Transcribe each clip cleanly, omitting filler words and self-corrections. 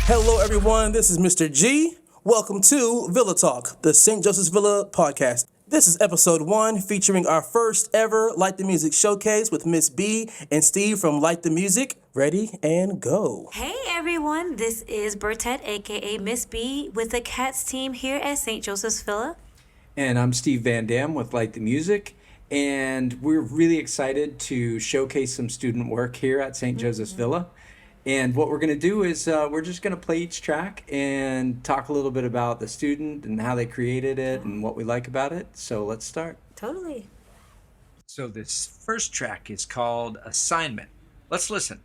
Hello, everyone. This is Mr. G. Welcome to Villa Talk, the St. Joseph's Villa podcast. This is episode 1 featuring our first ever Light the Music showcase with Miss B and Steve from Light the Music. Ready and go. Hey everyone, this is Bertette, aka Miss B, with the Cats team here at St. Joseph's Villa. And I'm Steve Van Dam with Light the Music. And we're really excited to showcase some student work here at St. Joseph's Villa. And what we're going to do is we're just going to play each track and talk a little bit about the student and how they created it and what we like about it. So let's start. Totally. So this first track is called Assignment. Let's listen.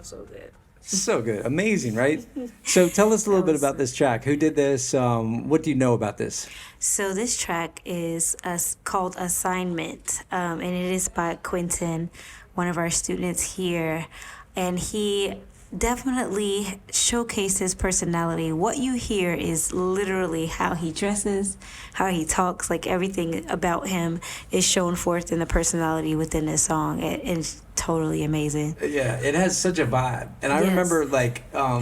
So good. So good. Amazing, right? So tell us a little bit about this track. Who did this? What do you know about this? So this track is called Assignment, and it is by Quentin, one of our students here, and he definitely showcased his personality. What you hear is literally how he dresses, how he talks, like everything about him is shown forth in the personality within this song. It's totally amazing. Yeah, it has such a vibe. And I Yes. remember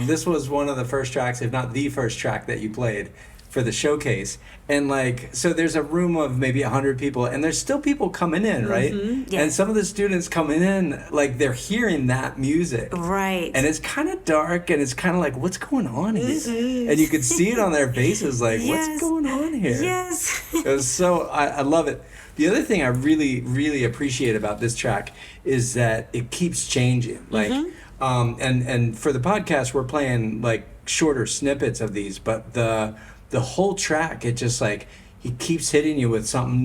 this was one of the first tracks, if not the first track that you played for the showcase. And so there's a room of maybe 100 people and there's still people coming in, right? Yeah. And some of the students coming in, they're hearing that music. Right. And it's kind of dark and it's kind of like, what's going on here? And you could see it on their faces, Yes. what's going on here? Yes. It was so, I love it. The other thing I really, really appreciate about this track is that it keeps changing. And for the podcast, we're playing shorter snippets of these, but the whole track, it just he keeps hitting you with something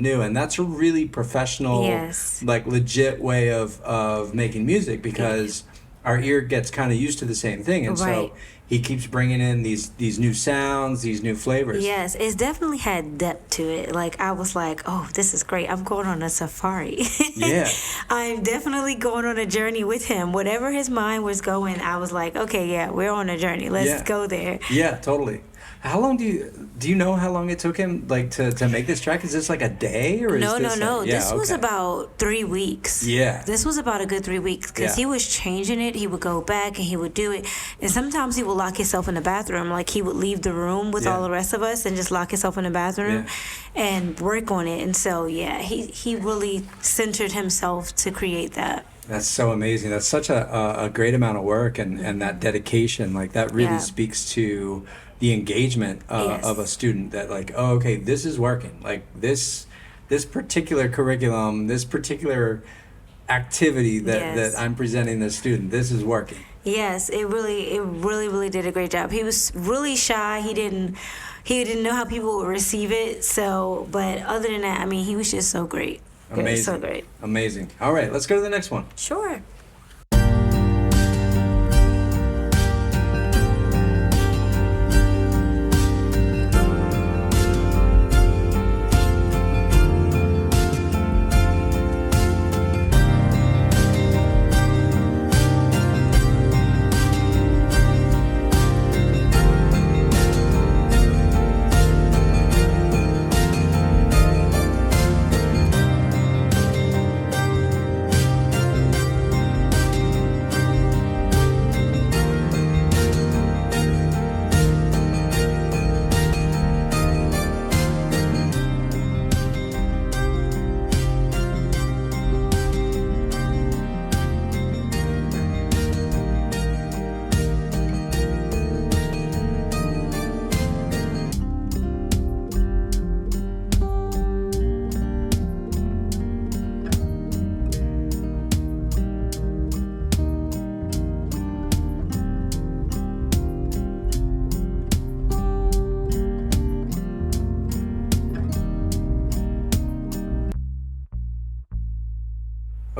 new, and that's a really professional, Yes. legit way of making music because our ear gets kind of used to the same thing, and Right. so he keeps bringing in these new sounds, these new flavors. Yes, it's definitely had depth to it. I was like, oh, this is great. I'm going on a safari. Yeah. I'm definitely going on a journey with him. Whatever his mind was going, I was like, okay, yeah, we're on a journey. Let's go there. Yeah, totally. How long do you know how long it took him to make this track? Is this a day or No, is this no. This was okay. about 3 weeks. Yeah. This was about a good 3 weeks because Yeah. he was changing it. He would go back and he would do it. And sometimes he would lock himself in the bathroom. He would leave the room with Yeah. all the rest of us and just lock himself in the bathroom and work on it. And so, yeah, he really centered himself to create that. That's so amazing. That's such a great amount of work and that dedication. That really Yeah. speaks to the engagement Yes. of a student that oh, okay, this is working. This particular curriculum, this particular activity that Yes. I'm presenting this student, this is working. Yes, it really did a great job. He was really shy. He didn't know how people would receive it. So, but other than that, I mean, he was just so great. It was Amazing. so great. Amazing. All right, let's go to the next one. Sure.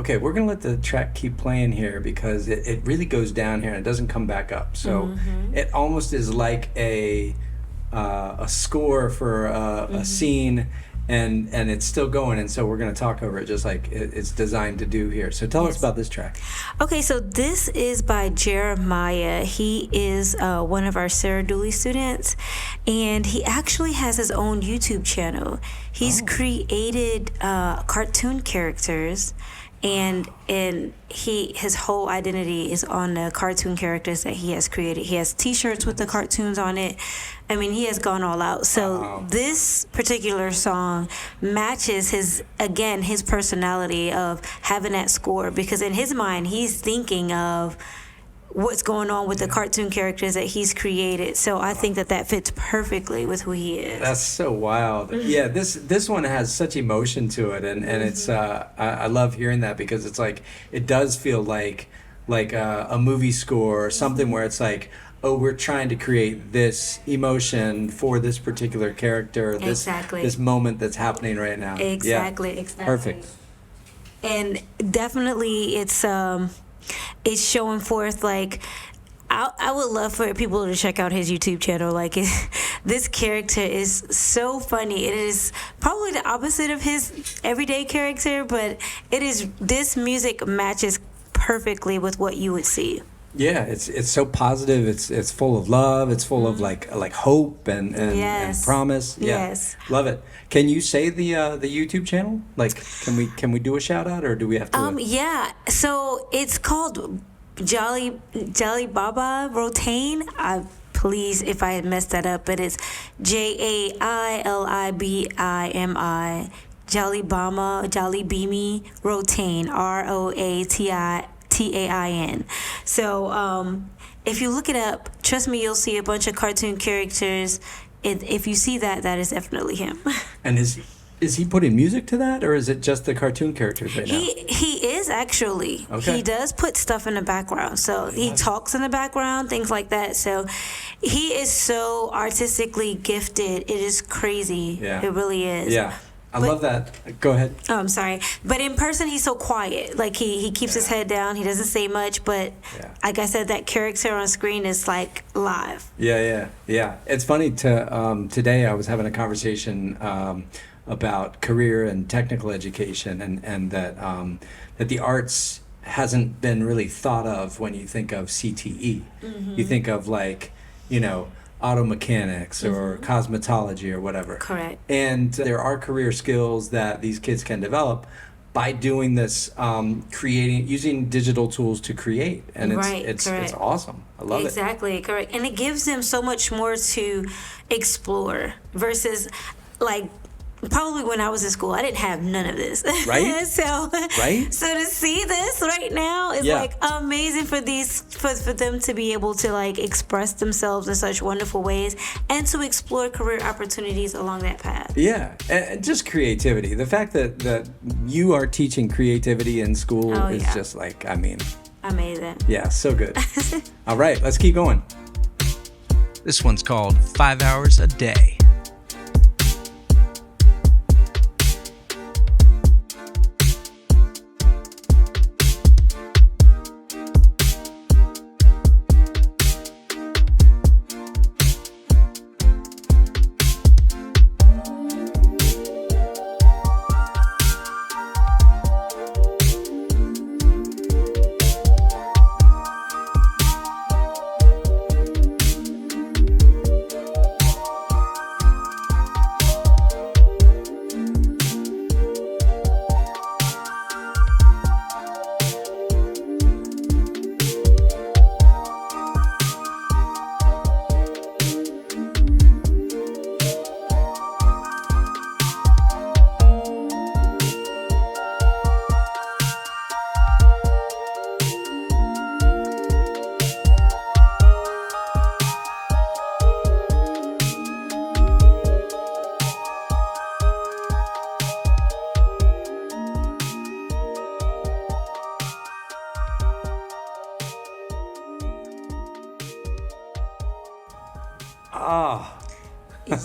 Okay, we're gonna let the track keep playing here because it really goes down here and it doesn't come back up. So it almost is like a score for a scene, and it's still going. And so we're gonna talk over it just like it's designed to do here. So tell us about this track. Okay, so this is by Jeremiah. He is one of our Sarah Dooley students, and he actually has his own YouTube channel. He's created cartoon characters, and his whole identity is on the cartoon characters that he has created. He has T-shirts with the cartoons on it. I mean, he has gone all out. So this particular song matches his personality of having that score, because in his mind he's thinking of what's going on with the cartoon characters that he's created. So I think that fits perfectly with who he is. That's so wild. Yeah, this one has such emotion to it, and it's I love hearing that, because it's like it does feel like a movie score or something where it's like, oh, we're trying to create this emotion for this particular character, this moment that's happening right now. Exactly. Perfect. And definitely it's showing forth, like, I would love for people to check out his YouTube channel. Like, this character is so funny. It is probably the opposite of his everyday character, but this music matches perfectly with what you would see. Yeah, it's so positive. It's full of love. It's full of like hope and promise. Yeah. Yes. Love it. Can you say the YouTube channel? Like, can we do a shout out, or do we have to? Yeah. So it's called Jolly Baba Rotain. Please, if I had messed that up, but it's JAILIBIMI. Jolly Beamy Rotain, ROATAIN. So if you look it up, trust me, you'll see a bunch of cartoon characters. If you see that is definitely him. And is he putting music to that, or is it just the cartoon characters right now? He is actually. Okay. He does put stuff in the background. So he talks in the background, things like that. So he is so artistically gifted. It is crazy. Yeah. It really is. Yeah. I love that. Go ahead. Oh, I'm sorry. But in person, he's so quiet. Like, he keeps his head down. He doesn't say much. But like I said, that character on screen is like live. Yeah. It's funny today I was having a conversation about career and technical education, and that the arts hasn't been really thought of when you think of CTE. You think of, like, auto mechanics or cosmetology or whatever. Correct. And there are career skills that these kids can develop by doing this, using digital tools to create. And it's awesome. I love it. Exactly, correct. And it gives them so much more to explore versus, like, probably when I was in school, I didn't have none of this. Right? So to see this right now is like amazing for them to be able to, like, express themselves in such wonderful ways and to explore career opportunities along that path. Yeah, and just creativity. The fact that you are teaching creativity in school is just like, I mean, amazing. Yeah, so good. All right, let's keep going. This one's called 5 Hours a Day.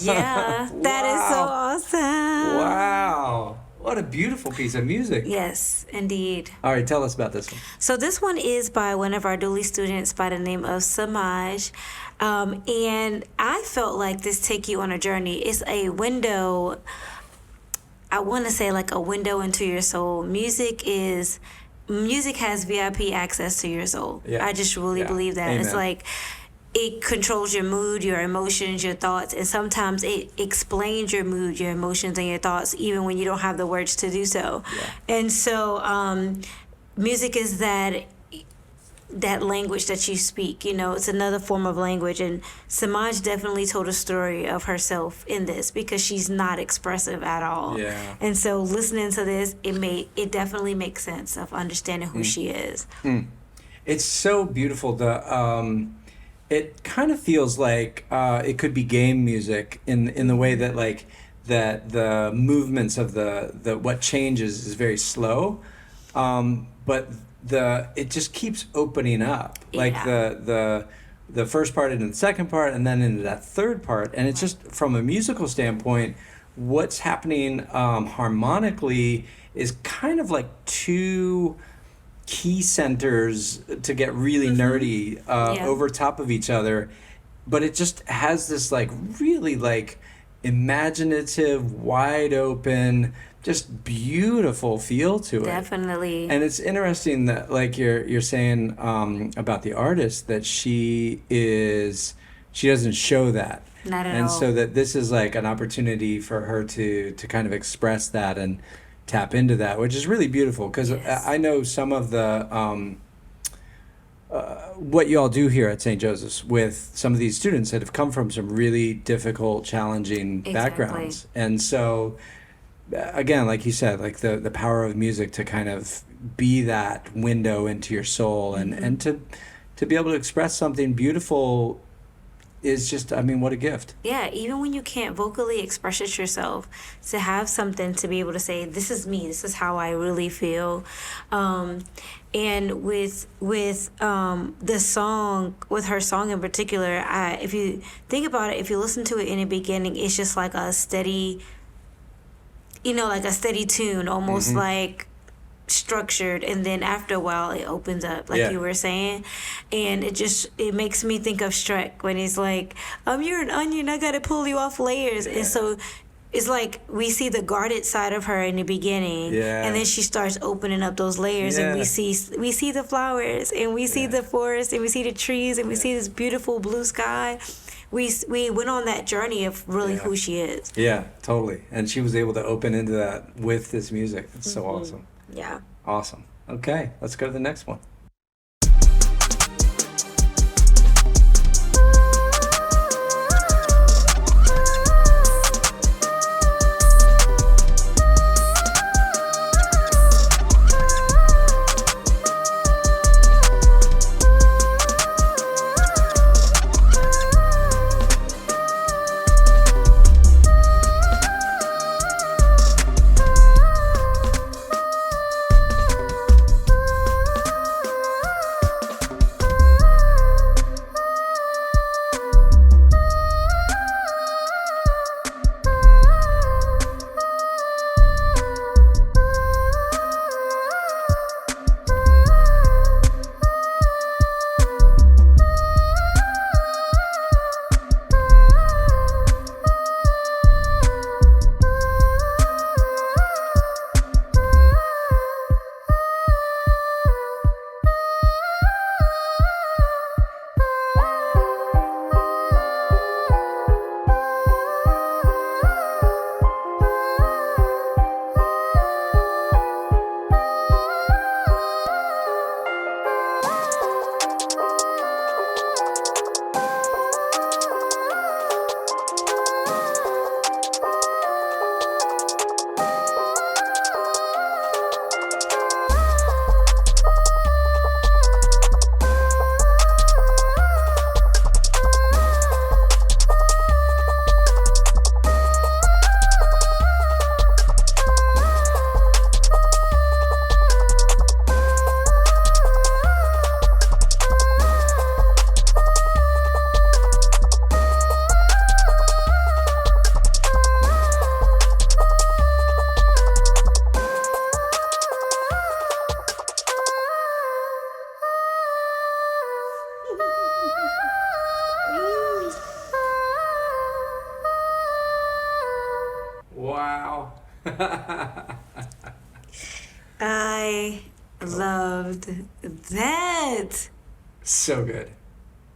Yeah, that is so awesome. Wow. What a beautiful piece of music. Yes, indeed. All right, tell us about this one. So this one is by one of our Dooley students by the name of Samaj. And I felt like this take you on a journey. It's a window, I want to say like a window into your soul. Music has VIP access to your soul. Yeah. I just really believe that. Amen. It's like it controls your mood, your emotions, your thoughts, and sometimes it explains your mood, your emotions, and your thoughts, even when you don't have the words to do so. Yeah. And so, music is that language that you speak. You know, it's another form of language. And Samaj definitely told a story of herself in this because she's not expressive at all. Yeah. And so, listening to this, it definitely makes sense of understanding who she is. It's so beautiful. It kind of feels like it could be game music in the way that that the movements of the what changes is very slow, but it just keeps opening up, like the first part into the second part and then into that third part, and it's just from a musical standpoint, what's happening harmonically is kind of like two key centers to get really nerdy over top of each other, but it just has this like really like imaginative, wide open, just beautiful feel to it. Definitely. And it's interesting that like you're saying about the artist that she doesn't show that. Not at all. And so that this is like an opportunity for her to kind of express that and tap into that, which is really beautiful because I know some of the what you all do here at St. Joseph's with some of these students that have come from some really difficult, challenging backgrounds. And so again, like you said, like the power of music to kind of be that window into your soul and to be able to express something beautiful is just, I mean, what a gift. Yeah, even when you can't vocally express it yourself, to have something to be able to say, this is me, this is how I really feel. And with the song, with her song in particular, if you think about it, if you listen to it in the beginning, it's just like a steady, like a steady tune, almost like structured, and then after a while it opens up like you were saying, and it makes me think of Shrek when he's like, you're an onion, I gotta pull you off layers. And so it's like we see the guarded side of her in the beginning, and then she starts opening up those layers, and we see the flowers, and we see the forest, and we see the trees, and we see this beautiful blue sky. We went on that journey of really who she is. Yeah, totally. And she was able to open into that with this music. It's so awesome. Yeah. Awesome. Okay, let's go to the next one. Wow. I loved that. So good.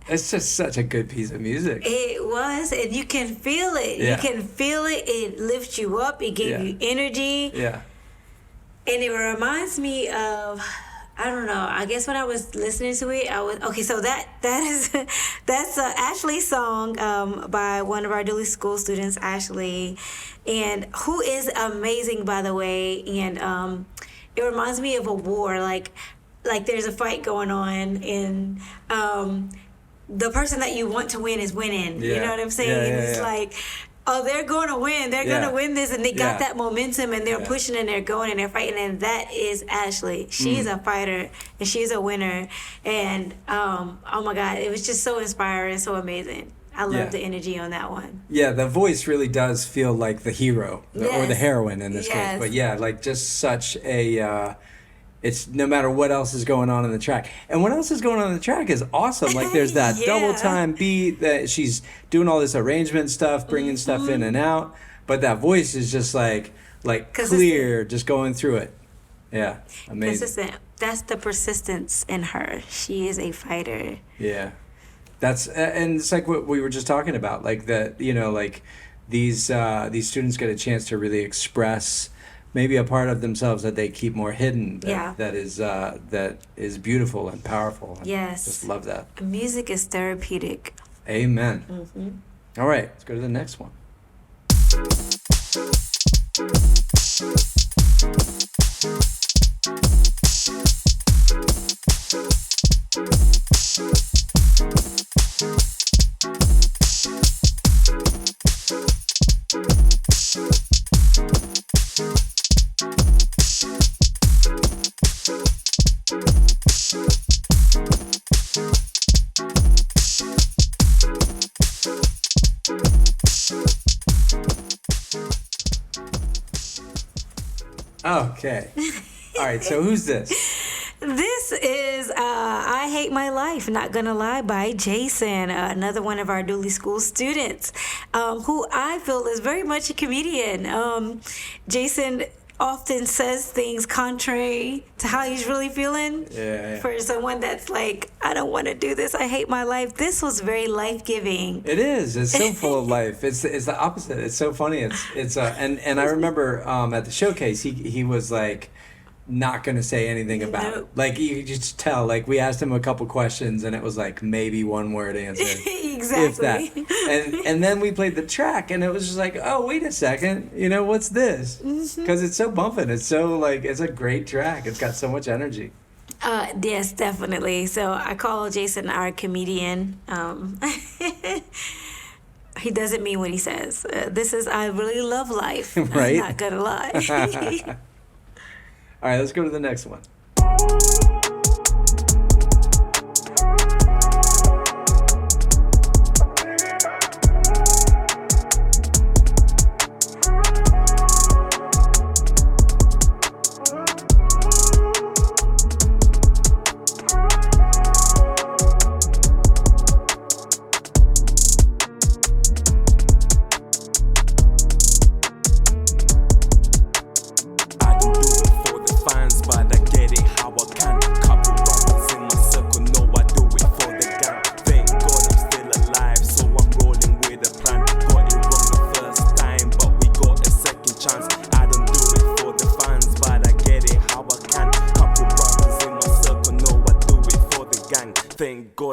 It's just such a good piece of music. It was, and you can feel it. Yeah. You can feel it. It lifts you up. It gave Yeah. you energy. Yeah. And it reminds me of, I don't know, I guess when I was listening to it, I was, okay, so that's Ashley's song by one of our Dooley School students, Ashley, and who is amazing, by the way. And it reminds me of a war, like there's a fight going on, and the person that you want to win is winning. You Yeah. know what I'm saying? Yeah, yeah, It's yeah. like, oh, they're going to win. They're Yeah. going to win this. And they got Yeah. that momentum, and they're Yeah. pushing, and they're going, and they're fighting. And that is Ashley. She's a fighter, and she's a winner. And, oh, my God, it was just so inspiring, so amazing. I love Yeah. the energy on that one. Yeah, the voice really does feel like the hero or the Yes. heroine in this case. Yes. But yeah, like just such a it's no matter what else is going on in the track. And what else is going on in the track is awesome. Like there's that Yeah. double time beat that she's doing all this arrangement stuff, bringing stuff in and out, but that voice is just like clear, just going through it. Yeah, amazing. Consistent. That's the persistence in her. She is a fighter. Yeah, that's and it's like what we were just talking about, like that. You know, like these students get a chance to really express maybe a part of themselves that they keep more hidden. Yeah. That is beautiful and powerful. Yes. Just love that. Music is therapeutic. Amen. All right, let's go to the next one. Okay. All right, so who's this? This is I Hate My Life, Not Gonna Lie by Jason, another one of our Dooley School students, who I feel is very much a comedian. Jason often says things contrary to how he's really feeling. Yeah. For someone that's like, I don't want to do this, I hate my life. This was very life-giving. It is. It's so full of life. It's the opposite. It's so funny. It's and I remember at the showcase he was like not gonna say anything about it. Nope. Like you could just tell. Like we asked him a couple questions and it was like maybe one word answer. Exactly. If that. And then we played the track and it was just like, oh wait a second, you know what's this? Because it's so bumping. It's so like it's a great track. It's got so much energy. Yes, definitely. So I call Jason our comedian. He doesn't mean what he says. This is, I really love life. Right? I'm not gonna lie. All right, let's go to the next one.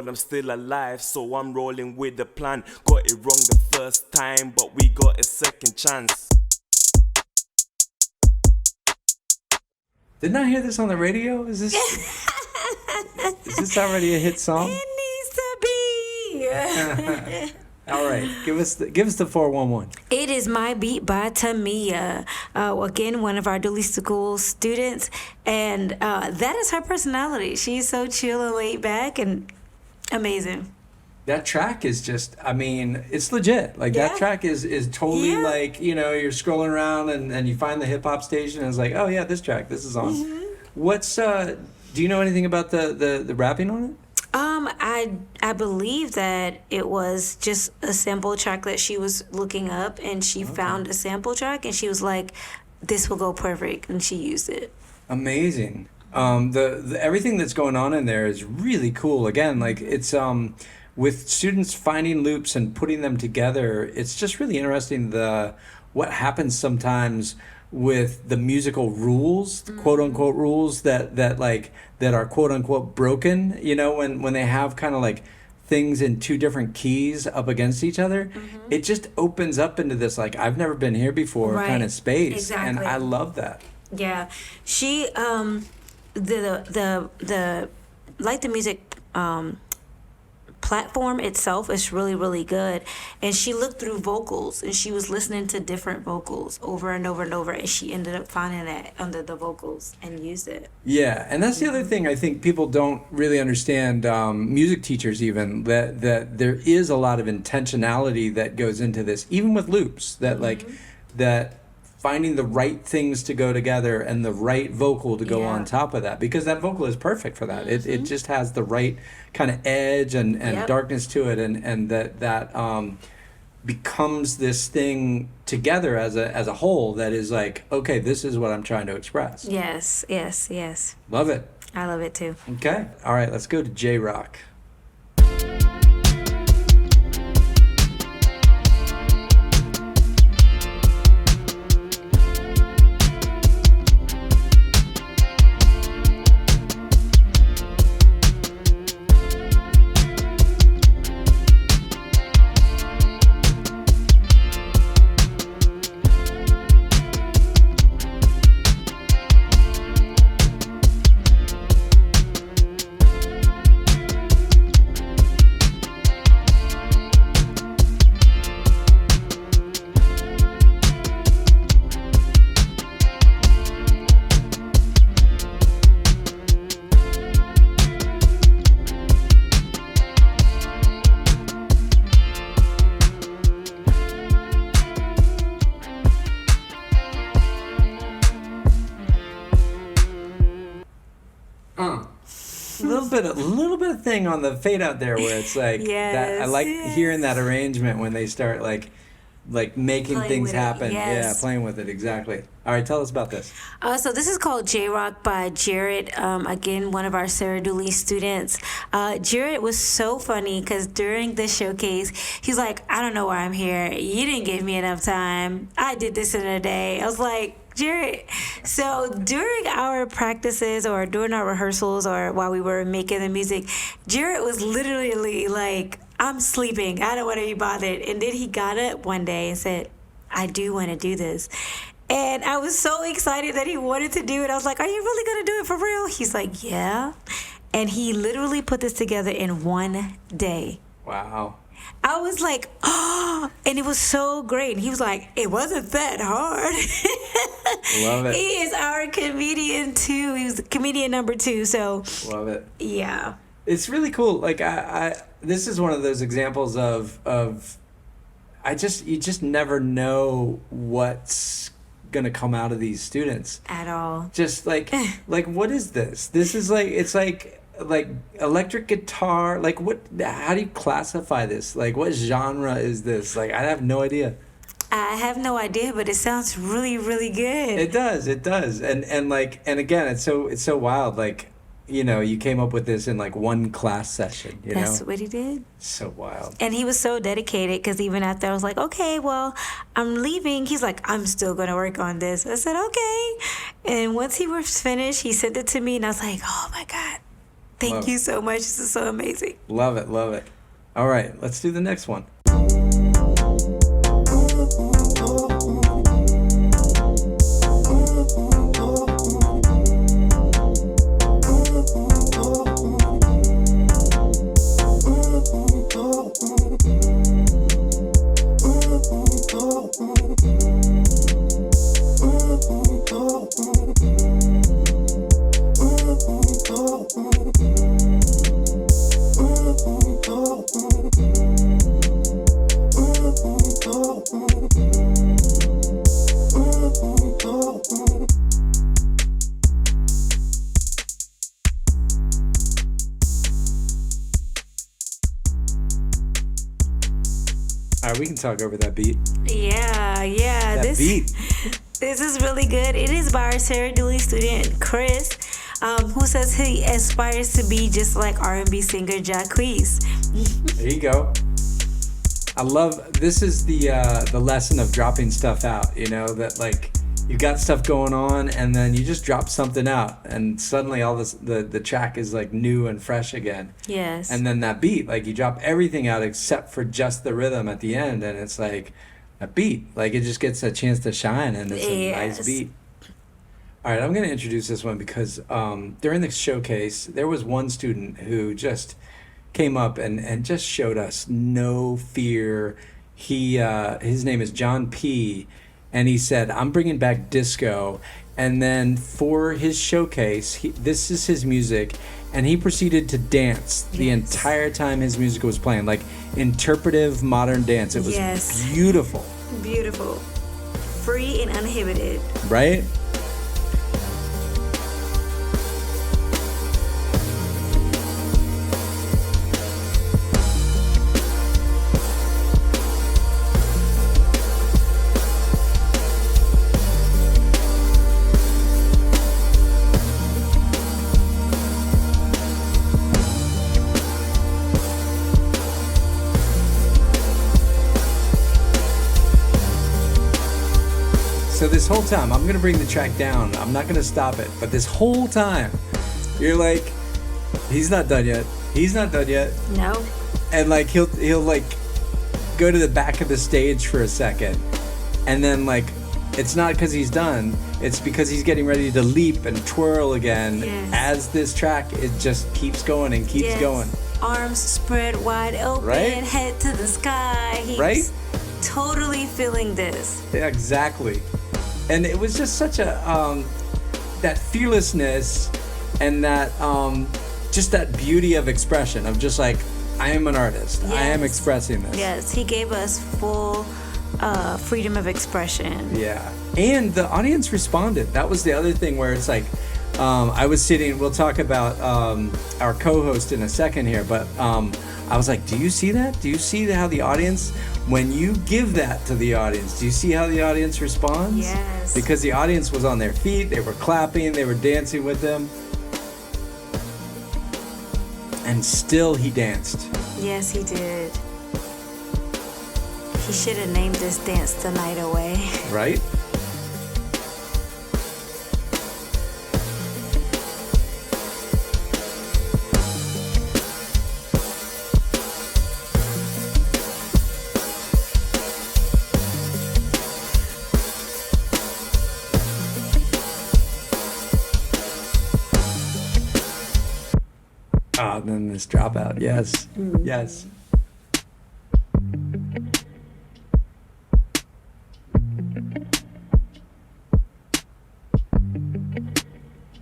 I'm still alive, so I'm rolling with the plan. Got it wrong the first time, but we got a second chance. Didn't I hear this on the radio? Is this already a hit song? It needs to be. All right, give us the 411. It is My Beat by Tamia. Again, one of our Dooley School students, and that is her personality. She's so chill and laid back and amazing. That track is just, I mean, it's legit. Like that Yeah. track is totally Yeah. like, you know, you're scrolling around and you find the hip hop station and it's like, oh yeah, this track, this is on. What's do you know anything about the rapping on it? I I believe that it was just a sample track that she was looking up, and she found a sample track, and she was like, "This will go perfect," and she used it. Amazing. The everything that's going on in there is really cool. Again, like it's with students finding loops and putting them together. It's just really interesting what happens sometimes with the musical rules, quote unquote rules that are quote unquote broken. You know, when they have kind of like things in two different keys up against each other, it just opens up into this like I've never been here before kind of space. Exactly. And I love that. Yeah, she the Like the Music platform itself is really, really good, and she looked through vocals, and she was listening to different vocals over and over and over, and she ended up finding that under the vocals and used it. Yeah, and that's the other thing I think people don't really understand, music teachers even, that there is a lot of intentionality that goes into this, even with loops, that like that finding the right things to go together and the right vocal to go on top of that, because that vocal is perfect for that. It just has the right kind of edge and darkness to it, and that becomes this thing together as a whole that is like, okay, this is what I'm trying to express. Yes. Love it. I love it too. Okay. All right, let's go to J-Rock. A little bit of thing on the fade out there where it's like that. I like hearing that arrangement when they start like making playing things happen. Yes. Yeah, playing with it, exactly. All right, tell us about this. So this is called J-Rock by Jared. Again, one of our Sarah Dooley students. Jared was so funny because during the showcase, he's like, I don't know why I'm here. You didn't give me enough time. I did this in a day. I was like, Jared. So during our practices or during our rehearsals or while we were making the music, Jared was literally like, I'm sleeping. I don't want to be bothered. And then he got up one day and said, I do want to do this. And I was so excited that he wanted to do it. I was like, are you really going to do it for real? He's like, yeah. And he literally put this together in one day. Wow. I was like, oh, and it was so great. And he was like, it wasn't that hard. Love it. He is our comedian too. He was comedian number 2. So love it. Yeah. It's really cool. Like this is one of those examples of you just never know what's gonna come out of these students At all. Just like what is this? This is like, it's like electric guitar. Like what? How do you classify this? Like what genre is this? Like I have no idea. I have no idea, but it sounds really, really good. It does. And again, it's so wild. Like, you know, you came up with this in like one class session, you know? That's what he did. So wild. And he was so dedicated because even after I was like, okay, well, I'm leaving. He's like, I'm still going to work on this. I said, okay. And once he was finished, he sent it to me and I was like, oh my God, thank you so much. This is so amazing. Love it. All right, let's do the next one. All right, we can talk over that beat. Yeah. That beat. This is really good. It is by our Sarah Dooley student, Chris, who says he aspires to be just like R&B singer Jacquees. There you go. I love, this is the lesson of dropping stuff out, you know, that like you got stuff going on and then you just drop something out and suddenly all this, the track is like new and fresh again. Yes. And then that beat, like you drop everything out except for just the rhythm at the end and it's like a beat, like it just gets a chance to shine and it's a nice beat. All right, I'm going to introduce this one because during the showcase, there was one student who just came up and just showed us no fear. His name is John P. And he said, I'm bringing back disco. And then for his showcase, this is his music. And he proceeded to dance the entire time his music was playing, like interpretive modern dance. It was beautiful. Beautiful. Free and uninhibited. Right? So this whole time, I'm gonna bring the track down. I'm not gonna stop it, but this whole time, you're like, he's not done yet. He's not done yet. No. And like he'll like go to the back of the stage for a second, and then like it's not because he's done. It's because he's getting ready to leap and twirl again. As this track, it just keeps going and keeps going. Arms spread wide open, head to the sky. He's totally feeling this. Yeah, exactly. And it was just such a that fearlessness and that just that beauty of expression of just like, I am an artist. I am expressing this. Yes, he gave us full freedom of expression. Yeah. And the audience responded. That was the other thing where it's like, I was sitting, we'll talk about our co-host in a second here, but I was like, do you see that? Do you see how the audience, when you give that to the audience, do you see how the audience responds? Yes. Because the audience was on their feet, they were clapping, they were dancing with them. And still he danced. Yes, he did. He should have named this dance the night away. Right? Oh, and then this dropout. Yes. Yes.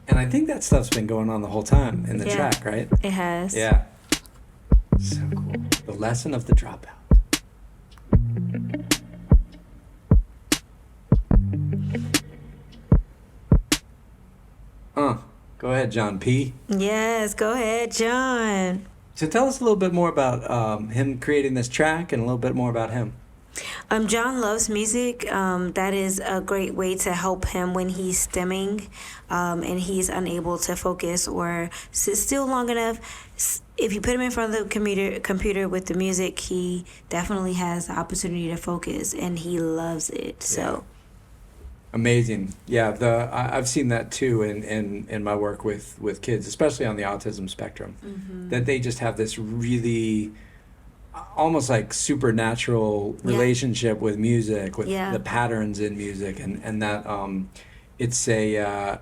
And I think that stuff's been going on the whole time in the track, right? It has. Yeah. So cool. The lesson of the dropout. Go ahead, John P. Yes, go ahead, John. So tell us a little bit more about him creating this track and a little bit more about him. John loves music. That is a great way to help him when he's stemming and he's unable to focus or sit still long enough. If you put him in front of the computer with the music, he definitely has the opportunity to focus, and he loves it. So. Amazing. Yeah, I've seen that too in my work with kids, especially on the autism spectrum, that they just have this really almost like supernatural relationship with music, with the patterns in music, and that it's a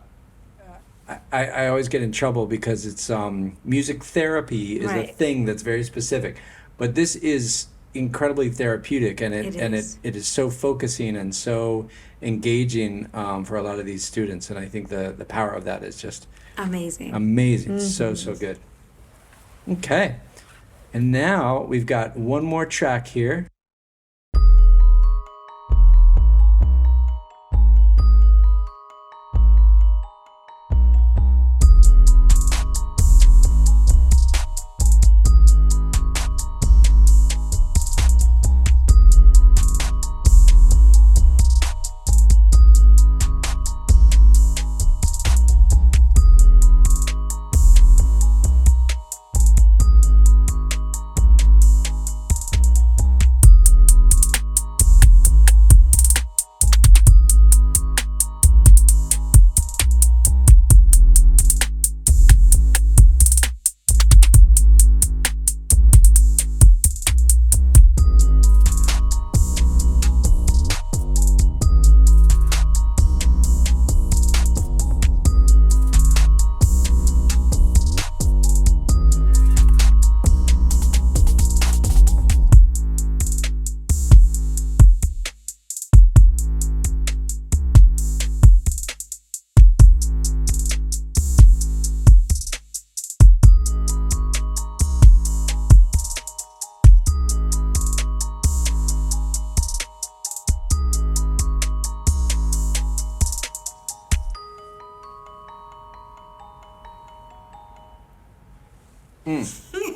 I always get in trouble because it's music therapy is a thing that's very specific, but this is incredibly therapeutic, and it is so focusing and so engaging for a lot of these students, and I think the power of that is just amazing. So good. Okay, and now we've got one more track here.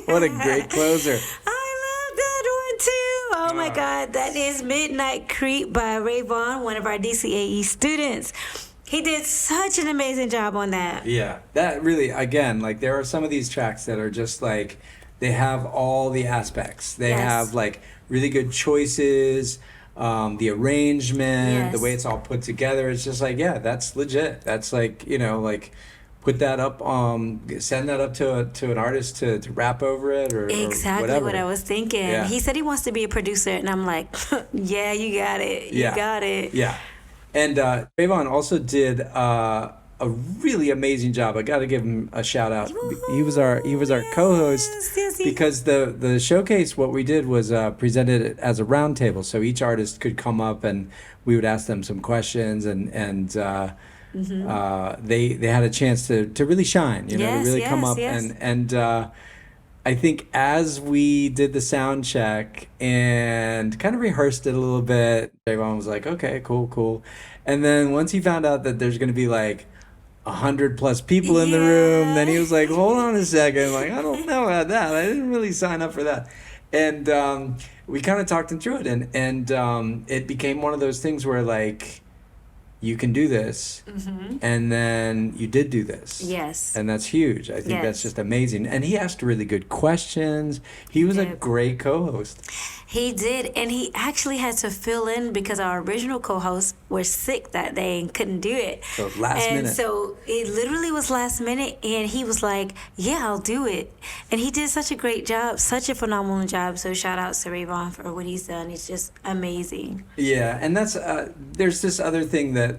What a great closer. I love that one too. Oh my God, that is Midnight Creep by Ray Vaughn, one of our DCAE students. He did such an amazing job on that. Yeah, that really, again, like there are some of these tracks that are just like, they have all the aspects. They have like really good choices, the arrangement, the way it's all put together. It's just like, yeah, that's legit. That's like, you know, like put that up, send that up to an artist to rap over it or exactly whatever. what I was thinking. Yeah. He said he wants to be a producer, and I'm like, yeah, you got it. You got it. Yeah. And Trayvon also did a really amazing job. I got to give him a shout out. He was our co-host because the showcase. What we did was presented it as a round table, so each artist could come up and we would ask them some questions, and they had a chance to really shine. You know, to really come up and. I think as we did the sound check and kind of rehearsed it a little bit, Trayvon was like, okay, cool. And then once he found out that there's going to be like 100+ people in the room, then he was like, hold on a second. Like, I don't know about that. I didn't really sign up for that. And we kind of talked him through it. And it became one of those things where like, you can do this, and then you did do this. Yes. And that's huge. I think that's just amazing. And he asked really good questions. He was a great co-host. He did, and he actually had to fill in because our original co-hosts were sick that day and couldn't do it. So last minute. And so it literally was last minute, and he was like, yeah, I'll do it. And he did such a great job, such a phenomenal job. So shout out to Ray Vaughn for what he's done. It's just amazing. Yeah, and that's there's this other thing that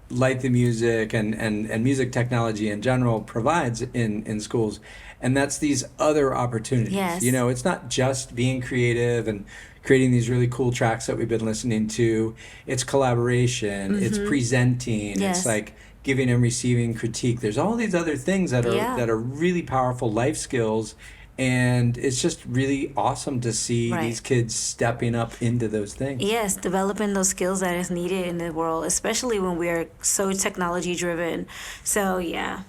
Light the Music and music technology in general provides in schools, and that's these other opportunities. Yes. You know, it's not just being creative and creating these really cool tracks that we've been listening to. It's collaboration, it's presenting, it's like giving and receiving critique. There's all these other things that are really powerful life skills. And it's just really awesome to see these kids stepping up into those things. Yes, developing those skills that is needed in the world, especially when we're so technology driven. So yeah,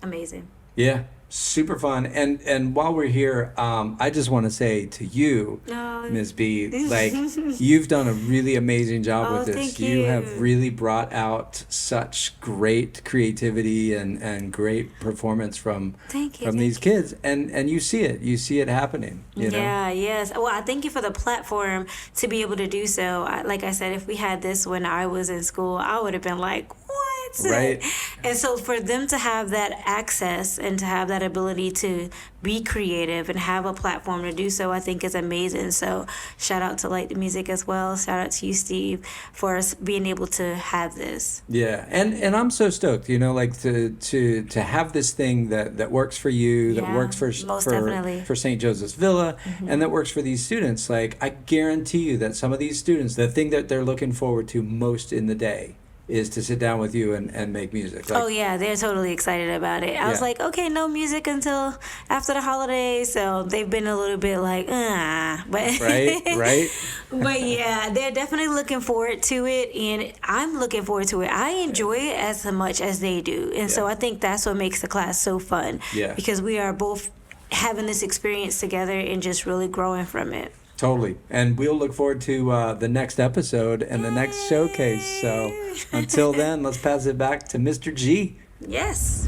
amazing. Yeah, super fun. And while we're here, I just want to say to you, Ms. B, like you've done a really amazing job with this. Thank you have really brought out such great creativity and great performance from these kids. And you see it happening. You know? Yeah, yes. Well, I thank you for the platform to be able to do so. Like I said, if we had this when I was in school, I would have been like, what? Right. And so for them to have that access and to have that ability to be creative and have a platform to do so, I think is amazing. So shout out to Light the Music as well. Shout out to you, Steve, for us being able to have this. Yeah, and I'm so stoked, you know, like to have this thing that works for you, that works for St. Joseph's Villa, and that works for these students. Like, I guarantee you that some of these students, the thing that they're looking forward to most in the day is to sit down with you and make music. Like, oh yeah, they're totally excited about it. I was like, okay, no music until after the holidays, so they've been a little bit like, but right. But yeah, they're definitely looking forward to it, and I'm looking forward to it. I enjoy it as much as they do, and so I think that's what makes the class so fun. Yeah, because we are both having this experience together and just really growing from it. Totally. And we'll look forward to the next episode and the next showcase. So until then, let's pass it back to Mr. G. Yes.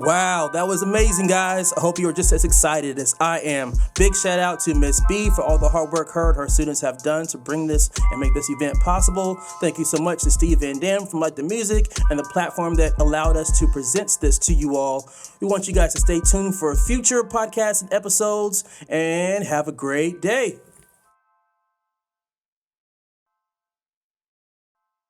Wow, that was amazing, guys. I hope you are just as excited as I am. Big shout out to Miss B for all the hard work her students have done to bring this and make this event possible. Thank you so much to Steve Van Dam from Light the Music and the platform that allowed us to present this to you all. We want you guys to stay tuned for future podcasts and episodes, and have a great day.